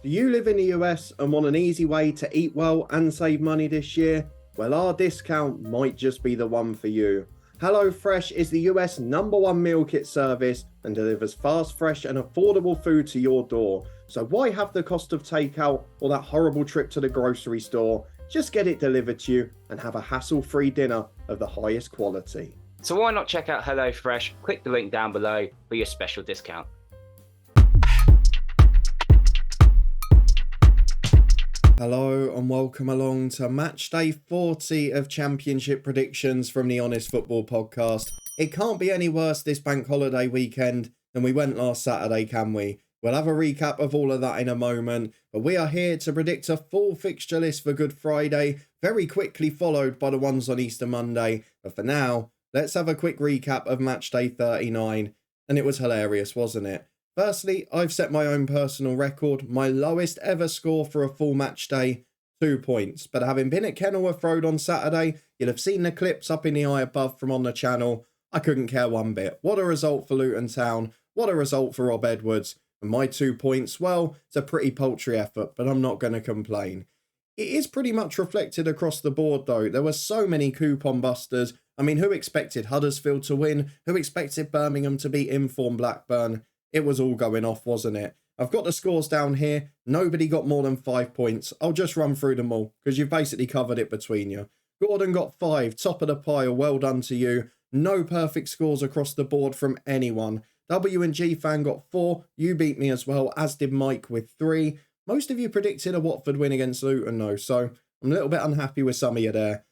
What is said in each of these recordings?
Do you live in the US and want an easy way to eat well and save money this year? Well, our discount might just be the one for you. HelloFresh is the US #1 meal kit service and delivers fast, fresh and affordable food to your door. So why have the cost of takeout or that horrible trip to the grocery store? Just get it delivered to you and have a hassle-free dinner of the highest quality. So why not check out HelloFresh? Click the link down below for your special discount. Hello and welcome along to Matchday 40 of Championship predictions from the Honest Football Podcast. It can't be any worse this bank holiday weekend than we went last Saturday, can we? We'll have a recap of all of that in a moment, but we are here to predict a full fixture list for Good Friday, very quickly followed by the ones on Easter Monday. But for now, let's have a quick recap of Matchday 39, and it was hilarious, wasn't it? Firstly, I've set my own personal record, my lowest ever score for a full match day, 2 points. But having been at Kenilworth Road on Saturday, you'll have seen the clips up in the eye above from on the channel. I couldn't care one bit. What a result for Luton Town, what a result for Rob Edwards. And my 2 points, well, it's a pretty paltry effort, but I'm not going to complain. It is pretty much reflected across the board though. There were so many coupon busters. I mean, who expected Huddersfield to win? Who expected Birmingham to beat informed Blackburn? It was all going off, wasn't it? I've got the scores down here. Nobody got more than 5 points. I'll just run through them all because you've basically covered it between you. Gordon got 5, top of the pile, well done to you. No perfect scores across the board from anyone. W&G fan got 4, you beat me as well, as did Mike with 3. Most of you predicted a Watford win against Luton though, so I'm a little bit unhappy with some of you there.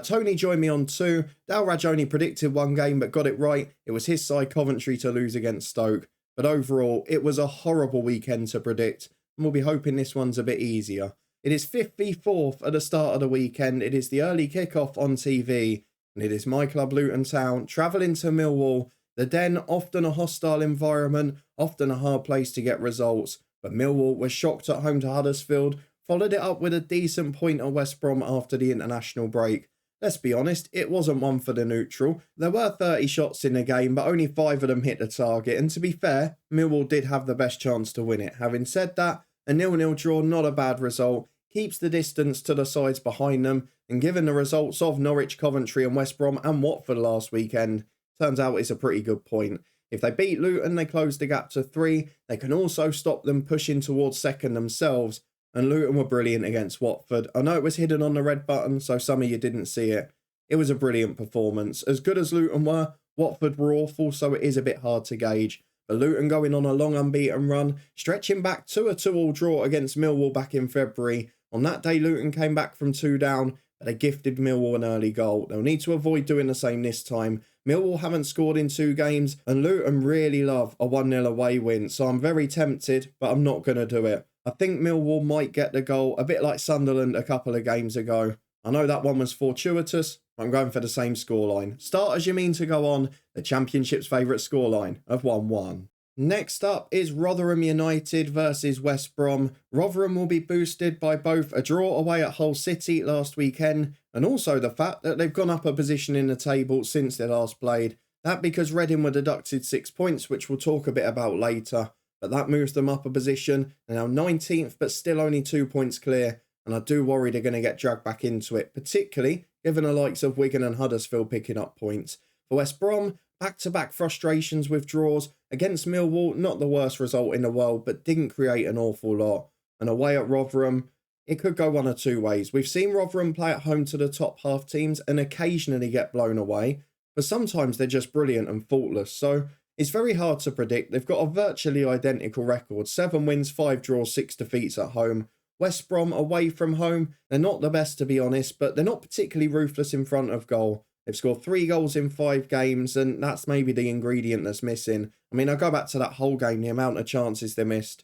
Tony joined me on 2. Dalraj only predicted 1 game but got it right. It was his side, Coventry, to lose against Stoke. But overall, it was a horrible weekend to predict, and we'll be hoping this one's a bit easier. It is 5th v 4th at the start of the weekend. It is the early kickoff on TV, and it is my club Luton Town travelling to Millwall. The Den, often a hostile environment, often a hard place to get results. But Millwall was shocked at home to Huddersfield, followed it up with a decent point at West Brom after the international break. Let's be honest, it wasn't one for the neutral. There were 30 shots in the game, but only 5 of them hit the target. And to be fair, Millwall did have the best chance to win it. Having said that, a 0-0 draw, not a bad result. Keeps the distance to the sides behind them. And given the results of Norwich, Coventry and West Brom and Watford last weekend, turns out it's a pretty good point. If they beat Luton, they close the gap to 3. They can also stop them pushing towards second themselves. And Luton were brilliant against Watford. I know it was hidden on the red button, so some of you didn't see it. It was a brilliant performance. As good as Luton were, Watford were awful, so it is a bit hard to gauge. But Luton going on a long unbeaten run, stretching back to a 2-2 draw against Millwall back in February. On that day, Luton came back from 2 down, but they gifted Millwall an early goal. They'll need to avoid doing the same this time. Millwall haven't scored in 2 games, and Luton really love a 1-0 away win, so I'm very tempted, but I'm not going to do it. I think Millwall might get the goal, a bit like Sunderland a couple of games ago. I know that one was fortuitous, but I'm going for the same scoreline. Start as you mean to go on, the Championship's favourite scoreline of 1-1. Next up is Rotherham United versus West Brom. Rotherham will be boosted by both a draw away at Hull City last weekend and also the fact that they've gone up a position in the table since they last played. That because Reading were deducted 6 points, which we'll talk a bit about later. But that moves them up a position. They're now 19th, but still only 2 points clear. And I do worry they're going to get dragged back into it, particularly given the likes of Wigan and Huddersfield picking up points. For West Brom, back-to-back frustrations with draws. Against Millwall, not the worst result in the world, but didn't create an awful lot. And away at Rotherham, it could go one of 2 ways. We've seen Rotherham play at home to the top half teams and occasionally get blown away. But sometimes they're just brilliant and faultless. So it's very hard to predict. They've got a virtually identical record. 7 wins, 5 draws, 6 defeats at home. West Brom away from home. They're not the best to be honest, but they're not particularly ruthless in front of goal. They've scored 3 goals in 5 games, and that's maybe the ingredient that's missing. I mean, I go back to that whole game, the amount of chances they missed.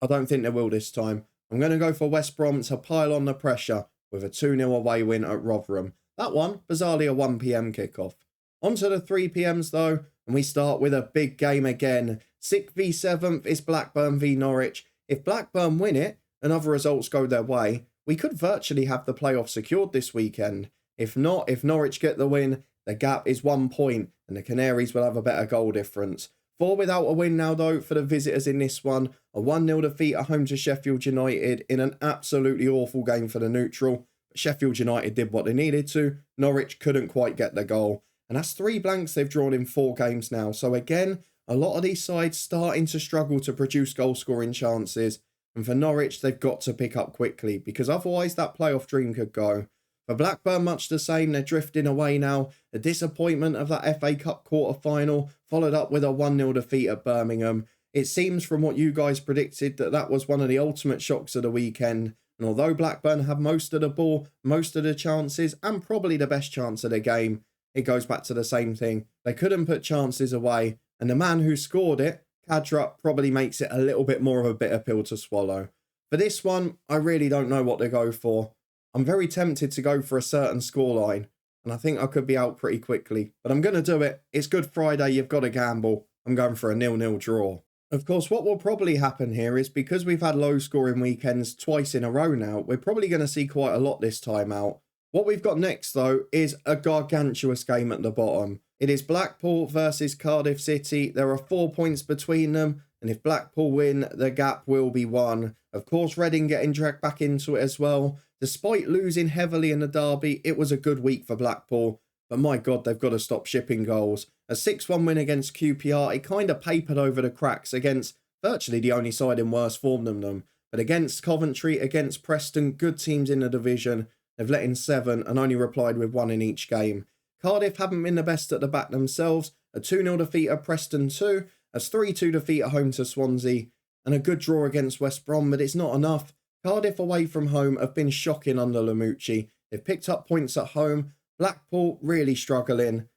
I don't think they will this time. I'm going to go for West Brom to pile on the pressure with a 2-0 away win at Rotherham. That one, bizarrely a 1 PM kickoff. On to the 3 PMs though, and we start with a big game again. 6th v 7th is Blackburn v Norwich. If Blackburn win it and other results go their way, we could virtually have the playoff secured this weekend. If not, if Norwich get the win, the gap is 1 point and the Canaries will have a better goal difference. Four without a win now, though, for the visitors in this one. A 1-0 defeat at home to Sheffield United in an absolutely awful game for the neutral. But Sheffield United did what they needed to. Norwich couldn't quite get the goal. And that's 3 blanks they've drawn in 4 games now. So again, a lot of these sides starting to struggle to produce goal-scoring chances. And for Norwich, they've got to pick up quickly, because otherwise that playoff dream could go. For Blackburn, much the same. They're drifting away now. The disappointment of that FA Cup quarter-final, followed up with a 1-0 defeat at Birmingham. It seems from what you guys predicted that that was one of the ultimate shocks of the weekend. And although Blackburn have most of the ball, most of the chances, and probably the best chance of the game, it goes back to the same thing. They couldn't put chances away. And the man who scored it, Kadra, probably makes it a little bit more of a bitter pill to swallow. For this one, I really don't know what to go for. I'm very tempted to go for a certain scoreline, and I think I could be out pretty quickly. But I'm going to do it. It's Good Friday, you've got to gamble. I'm going for a 0-0 draw. Of course, what will probably happen here is because we've had low-scoring weekends twice in a row now, we're probably going to see quite a lot this time out. What we've got next, though, is a gargantuous game at the bottom. It is Blackpool versus Cardiff City. There are 4 points between them, and if Blackpool win, the gap will be 1. Of course, Reading getting dragged back into it as well. Despite losing heavily in the derby, it was a good week for Blackpool. But my God, they've got to stop shipping goals. A 6-1 win against QPR, it kind of papered over the cracks against virtually the only side in worse form than them. But against Coventry, against Preston, good teams in the division, they've let in 7 and only replied with 1 in each game. Cardiff haven't been the best at the back themselves. A 2-0 defeat at Preston 2, a 3-2 defeat at home to Swansea, and a good draw against West Brom, but it's not enough. Cardiff away from home have been shocking under Lamucci. They've picked up points at home. Blackpool really struggling.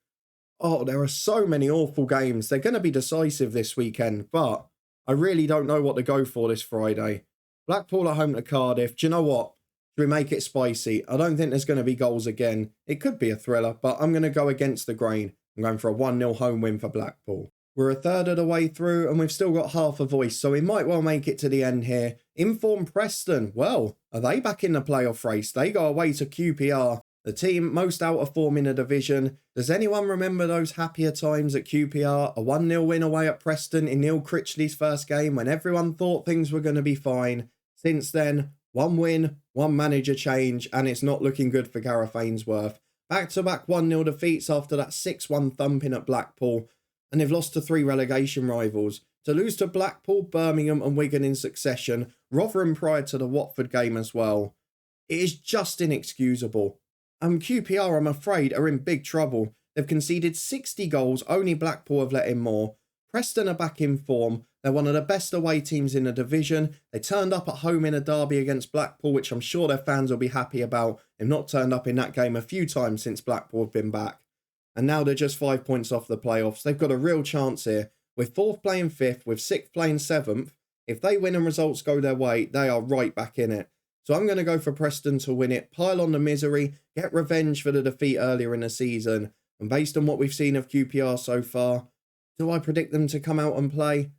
Oh, there are so many awful games. They're going to be decisive this weekend, but I really don't know what to go for this Friday. Blackpool at home to Cardiff. Do you know what? Should we make it spicy? I don't think there's going to be goals again. It could be a thriller, but I'm going to go against the grain. I'm going for a 1-0 home win for Blackpool. We're a third of the way through and we've still got half a voice, so we might well make it to the end here. Informed Preston, well, are they back in the playoff race? They go away to QPR, the team most out of form in the division. Does anyone remember those happier times at QPR? A 1-0 win away at Preston in Neil Critchley's first game when everyone thought things were going to be fine. Since then, 1 win, 1 manager change, and it's not looking good for Gareth Ainsworth. Back-to-back 1-0 defeats after that 6-1 thumping at Blackpool. And they've lost to 3 relegation rivals. To lose to Blackpool, Birmingham and Wigan in succession, Rotherham prior to the Watford game as well. It is just inexcusable. QPR, I'm afraid, are in big trouble. They've conceded 60 goals, only Blackpool have let in more. Preston are back in form. They're one of the best away teams in the division. They turned up at home in a derby against Blackpool, which I'm sure their fans will be happy about. They've not turned up in that game a few times since Blackpool have been back. And now they're just 5 points off the playoffs. They've got a real chance here. With 4th playing 5th, with 6th playing 7th, if they win and results go their way, they are right back in it. So I'm going to go for Preston to win it, pile on the misery, get revenge for the defeat earlier in the season. And based on what we've seen of QPR so far, do I predict them to come out and play?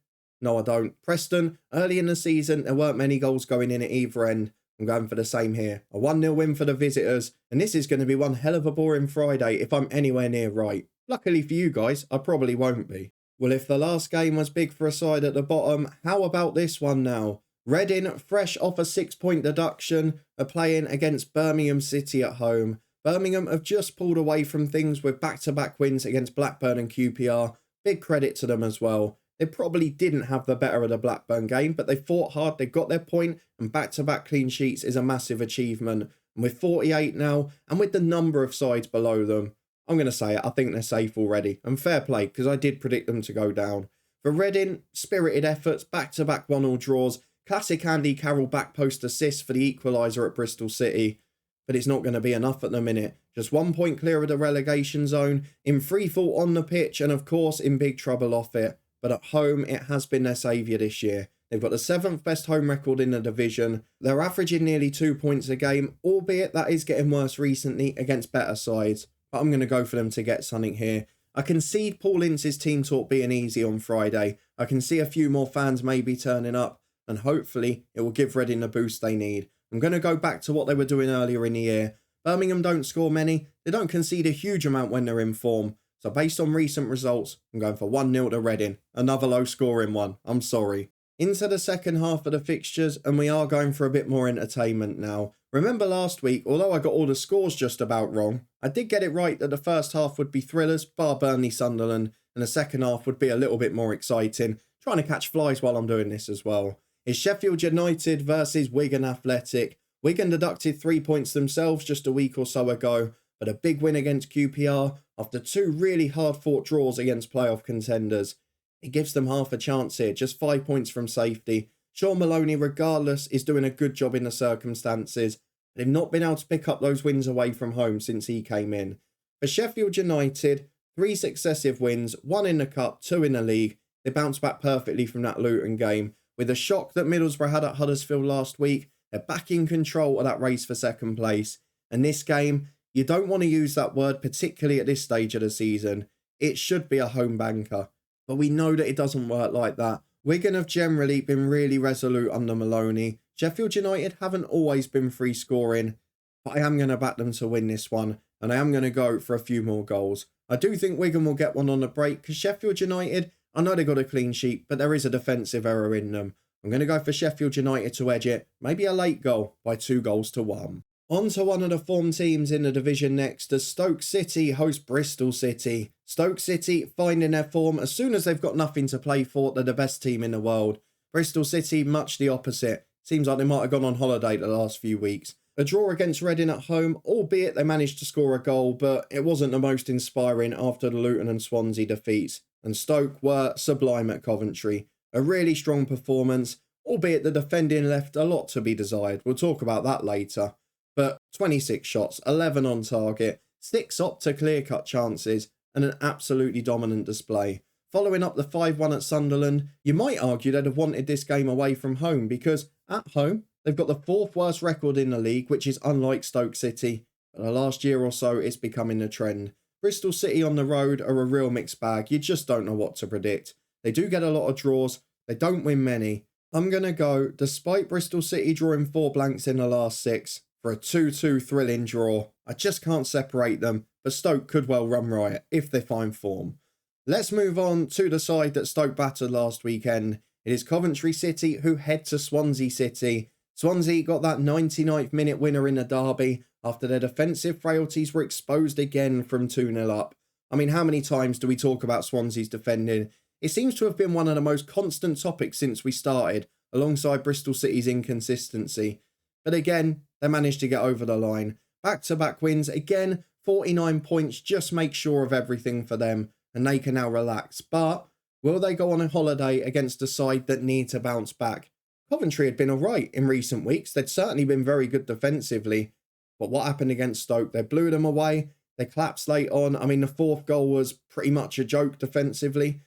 No, I don't. Preston, early in the season, there weren't many goals going in at either end. I'm going for the same here. A 1-0 win for the visitors. And this is going to be one hell of a boring Friday if I'm anywhere near right. Luckily for you guys, I probably won't be. Well, if the last game was big for a side at the bottom, how about this one now? Reading, fresh off a 6-point deduction, are playing against Birmingham City at home. Birmingham have just pulled away from things with back-to-back wins against Blackburn and QPR. Big credit to them as well. They probably didn't have the better of the Blackburn game, but they fought hard, they got their point, and back-to-back clean sheets is a massive achievement. And with 48 now, and with the number of sides below them, I'm going to say it, I think they're safe already. And fair play, because I did predict them to go down. For Reading, spirited efforts, back-to-back 1-1 draws, classic Andy Carroll back post assist for the equaliser at Bristol City. But it's not going to be enough at the minute. Just 1 point clear of the relegation zone, in free fall on the pitch, and of course in big trouble off it. But at home, it has been their saviour this year. They've got the 7th best home record in the division. They're averaging nearly 2 points a game, albeit that is getting worse recently against better sides. But I'm going to go for them to get something here. I can see Paul Ince's team talk being easy on Friday. I can see a few more fans maybe turning up, and hopefully it will give Reading the boost they need. I'm going to go back to what they were doing earlier in the year. Birmingham don't score many. They don't concede a huge amount when they're in form. So based on recent results, I'm going for 1-0 to Reading. Another low scoring one. I'm sorry. Into the second half of the fixtures, and we are going for a bit more entertainment now. Remember last week, although I got all the scores just about wrong, I did get it right that the first half would be thrillers, bar Burnley, Sunderland, and the second half would be a little bit more exciting. Trying to catch flies while I'm doing this as well. It's Sheffield United versus Wigan Athletic. Wigan deducted 3 points themselves just a week or so ago, but a big win against QPR after 2 really hard-fought draws against playoff contenders. It gives them half a chance here, just 5 points from safety. Sean Maloney, regardless, is doing a good job in the circumstances. They've not been able to pick up those wins away from home since he came in. For Sheffield United, 3 successive wins, 1 in the Cup, 2 in the league. They bounced back perfectly from that Luton game. With the shock that Middlesbrough had at Huddersfield last week, they're back in control of that race for second place. And this game, you don't want to use that word, particularly at this stage of the season. It should be a home banker. But we know that it doesn't work like that. Wigan have generally been really resolute under Maloney. Sheffield United haven't always been free scoring. But I am going to back them to win this one. And I am going to go for a few more goals. I do think Wigan will get one on the break because Sheffield United, I know they got a clean sheet, but there is a defensive error in them. I'm going to go for Sheffield United to edge it. Maybe a late goal by 2-1. On to one of the form teams in the division next as Stoke City host Bristol City. Stoke City finding their form as soon as they've got nothing to play for. They're the best team in the world. Bristol City much the opposite. Seems like they might have gone on holiday the last few weeks. A draw against Reading at home, albeit they managed to score a goal, but it wasn't the most inspiring after the Luton and Swansea defeats. And Stoke were sublime at Coventry. A really strong performance, albeit the defending left a lot to be desired. We'll talk about that later. But 26 shots, 11 on target, 6 up to clear-cut chances, and an absolutely dominant display. Following up the 5-1 at Sunderland, you might argue they'd have wanted this game away from home because at home, they've got the 4th worst record in the league, which is unlike Stoke City. But the last year or so, it's becoming the trend. Bristol City on the road are a real mixed bag. You just don't know what to predict. They do get a lot of draws. They don't win many. I'm going to go, despite Bristol City drawing 4 blanks in the last 6, for a 2-2 thrilling draw. I just can't separate them, but Stoke could well run riot if they find form. Let's move on to the side that Stoke battered last weekend. It is Coventry City who head to Swansea City. Swansea got that 99th minute winner in the derby after their defensive frailties were exposed again from 2-0 up. I mean, how many times do we talk about Swansea's defending? It seems to have been one of the most constant topics since we started, alongside Bristol City's inconsistency. But again, they managed to get over the line. Back-to-back wins, again, 49 points, just make sure of everything for them, and they can now relax. But will they go on a holiday against a side that need to bounce back? Coventry had been alright in recent weeks. They'd certainly been very good defensively. But what happened against Stoke? They blew them away. They collapsed late on. I mean, the 4th goal was pretty much a joke defensively.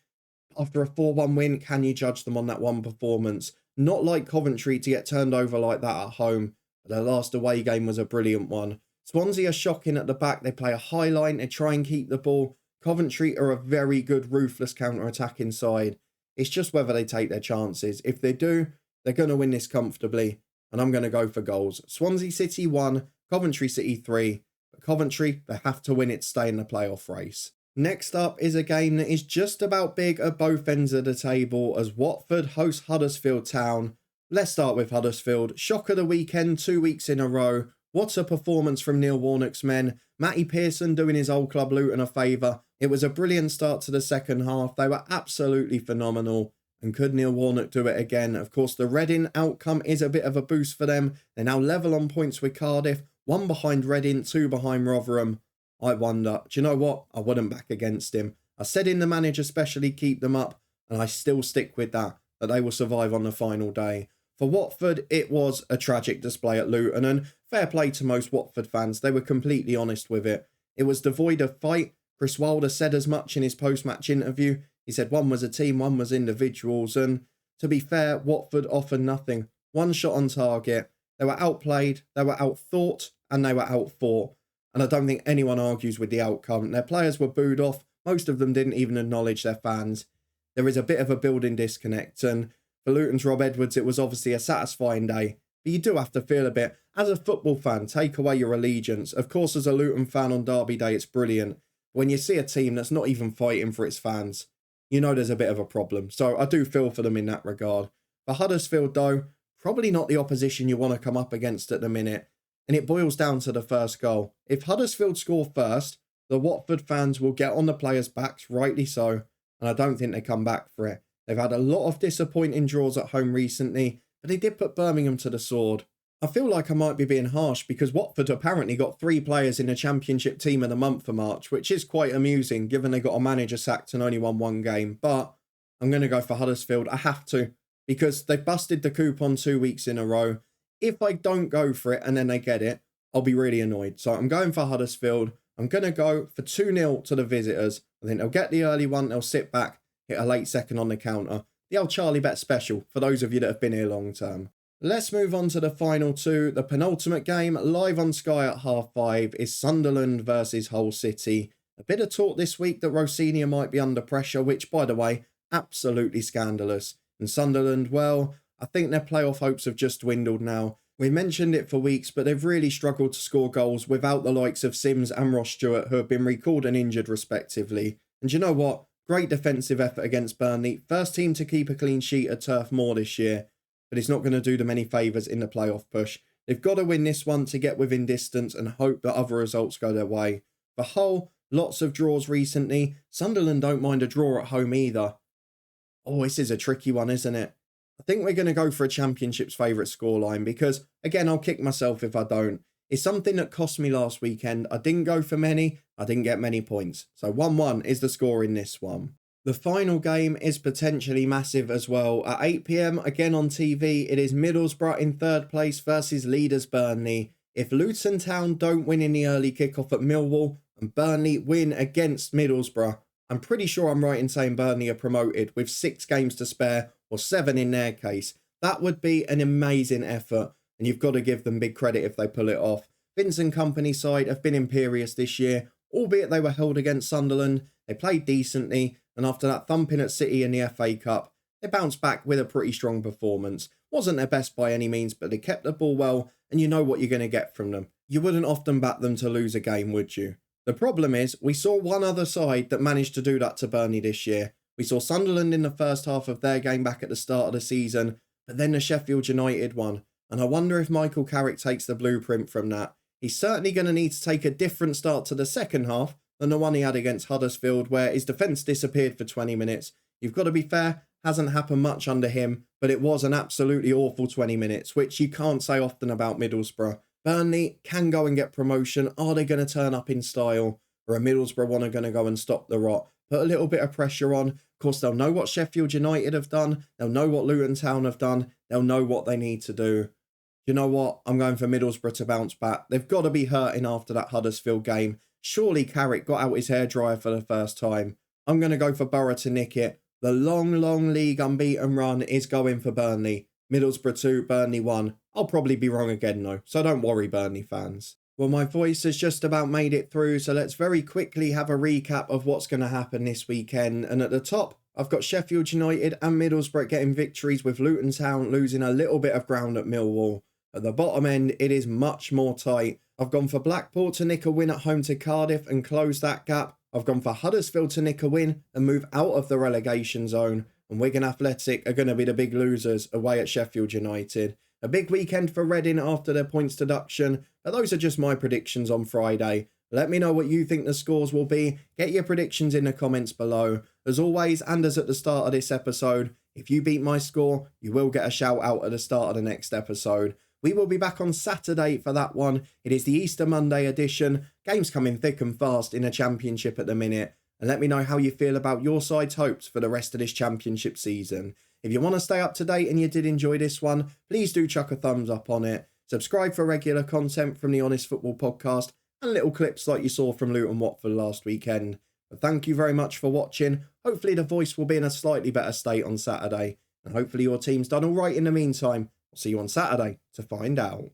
After a 4-1 win, can you judge them on that one performance? Not like Coventry to get turned over like that at home. But their last away game was a brilliant one. Swansea are shocking at the back. They play a high line. They try and keep the ball. Coventry are a very good, ruthless counter-attacking side. It's just whether they take their chances. If they do, they're going to win this comfortably. And I'm going to go for goals. Swansea City 1, Coventry City 3. But Coventry, they have to win it to stay in the playoff race. Next up is a game that is just about big at both ends of the table as Watford host Huddersfield Town. Let's start with Huddersfield. Shock of the weekend, 2 weeks in a row. What a performance from Neil Warnock's men. Matty Pearson doing his old club Luton a favour. It was a brilliant start to the second half. They were absolutely phenomenal. And could Neil Warnock do it again? Of course, the Reading outcome is a bit of a boost for them. They're now level on points with Cardiff. 1 behind Reading, 2 behind Rotherham. I wonder, do you know what? I wouldn't back against him. I said in the manager especially keep them up, and I still stick with that they will survive on the final day. For Watford, it was a tragic display at Luton, and fair play to most Watford fans. They were completely honest with it. It was devoid of fight. Chris Wilder said as much in his post-match interview. He said one was a team, one was individuals, and to be fair, Watford offered nothing. 1 shot on target. They were outplayed, they were outthought, and they were outfought. And I don't think anyone argues with the outcome. Their players were booed off. Most of them didn't even acknowledge their fans. There is a bit of a building disconnect. And for Luton's Rob Edwards, it was obviously a satisfying day. But you do have to feel a bit. As a football fan, take away your allegiance. Of course, as a Luton fan on Derby Day, it's brilliant. When you see a team that's not even fighting for its fans, you know there's a bit of a problem. So I do feel for them in that regard. For Huddersfield, though, probably not the opposition you want to come up against at the minute. And it boils down to the first goal. If Huddersfield score first, the Watford fans will get on the players' backs, rightly so. And I don't think they come back for it. They've had a lot of disappointing draws at home recently, but they did put Birmingham to the sword. I feel like I might be being harsh because Watford apparently got 3 players in the Championship team of the month for March, which is quite amusing given they got a manager sacked and only won 1 game. But I'm going to go for Huddersfield. I have to, because they've busted the coupon 2 weeks in a row. If I don't go for it and then they get it, I'll be really annoyed. So I'm going for Huddersfield. I'm going to go for 2-0 to the visitors. I think they'll get the early one. They'll sit back, hit a late second on the counter. The old Charlie Bet special for those of you that have been here long term. Let's move on to the final 2. The penultimate game, live on Sky at 5:30, is Sunderland versus Hull City. A bit of talk this week that Rossini might be under pressure, which, by the way, absolutely scandalous. And Sunderland, well, I think their playoff hopes have just dwindled now. We mentioned it for weeks, but they've really struggled to score goals without the likes of Sims and Ross Stewart, who have been recalled and injured respectively. And you know what? Great defensive effort against Burnley. First team to keep a clean sheet at Turf Moor this year. But it's not going to do them any favours in the playoff push. They've got to win this one to get within distance and hope that other results go their way. For Hull, lots of draws recently. Sunderland don't mind a draw at home either. Oh, this is a tricky one, isn't it? I think we're going to go for a Championship's favourite scoreline because, again, I'll kick myself if I don't. It's something that cost me last weekend. I didn't go for many. I didn't get many points. So 1-1 is the score in this one. The final game is potentially massive as well. At 8 p.m, again on TV, it is Middlesbrough in 3rd place versus leaders Burnley. If Luton Town don't win in the early kickoff at Millwall and Burnley win against Middlesbrough, I'm pretty sure I'm right in saying Burnley are promoted with 6 games to spare, or 7 in their case. That would be an amazing effort, and you've got to give them big credit if they pull it off. Vince and company side have been imperious this year, albeit they were held against Sunderland. They played decently, and after that thumping at City in the FA Cup, they bounced back with a pretty strong performance. Wasn't their best by any means, but they kept the ball well, and you know what you're going to get from them. You wouldn't often back them to lose a game, would you? The problem is, we saw one other side that managed to do that to Burnley this year. We saw Sunderland in the first half of their game back at the start of the season, but then the Sheffield United one. And I wonder if Michael Carrick takes the blueprint from that. He's certainly going to need to take a different start to the second half than the one he had against Huddersfield, where his defence disappeared for 20 minutes. You've got to be fair, hasn't happened much under him, but it was an absolutely awful 20 minutes, which you can't say often about Middlesbrough. Burnley can go and get promotion. Are they going to turn up in style? Or are Middlesbrough one going to go and stop the rot? Put a little bit of pressure on. Of course, they'll know what Sheffield United have done. They'll know what Luton Town have done. They'll know what they need to do. You know what? I'm going for Middlesbrough to bounce back. They've got to be hurting after that Huddersfield game. Surely Carrick got out his hairdryer for the first time. I'm going to go for Borough to nick it. The long league unbeaten run is going for Burnley. Middlesbrough 2, Burnley 1. I'll probably be wrong again though, so don't worry Burnley fans. Well, my voice has just about made it through, so let's very quickly have a recap of what's going to happen this weekend. And at the top, I've got Sheffield United and Middlesbrough getting victories, with Luton Town losing a little bit of ground at Millwall. At the bottom end, it is much more tight. I've gone for Blackpool to nick a win at home to Cardiff and close that gap. I've gone for Huddersfield to nick a win and move out of the relegation zone. And Wigan Athletic are going to be the big losers away at Sheffield United. A big weekend for Reading after their points deduction, but those are just my predictions on Friday. Let me know what you think the scores will be. Get your predictions in the comments below. As always, and as at the start of this episode, if you beat my score, you will get a shout out at the start of the next episode. We will be back on Saturday for that one. It is the Easter Monday edition. Games coming thick and fast in the Championship at the minute. And let me know how you feel about your side's hopes for the rest of this Championship season. If you want to stay up to date and you did enjoy this one, please do chuck a thumbs up on it. Subscribe for regular content from the Honest Football Podcast and little clips like you saw from Luton Watford last weekend. But thank you very much for watching. Hopefully the voice will be in a slightly better state on Saturday. And hopefully your team's done all right in the meantime. I'll see you on Saturday to find out.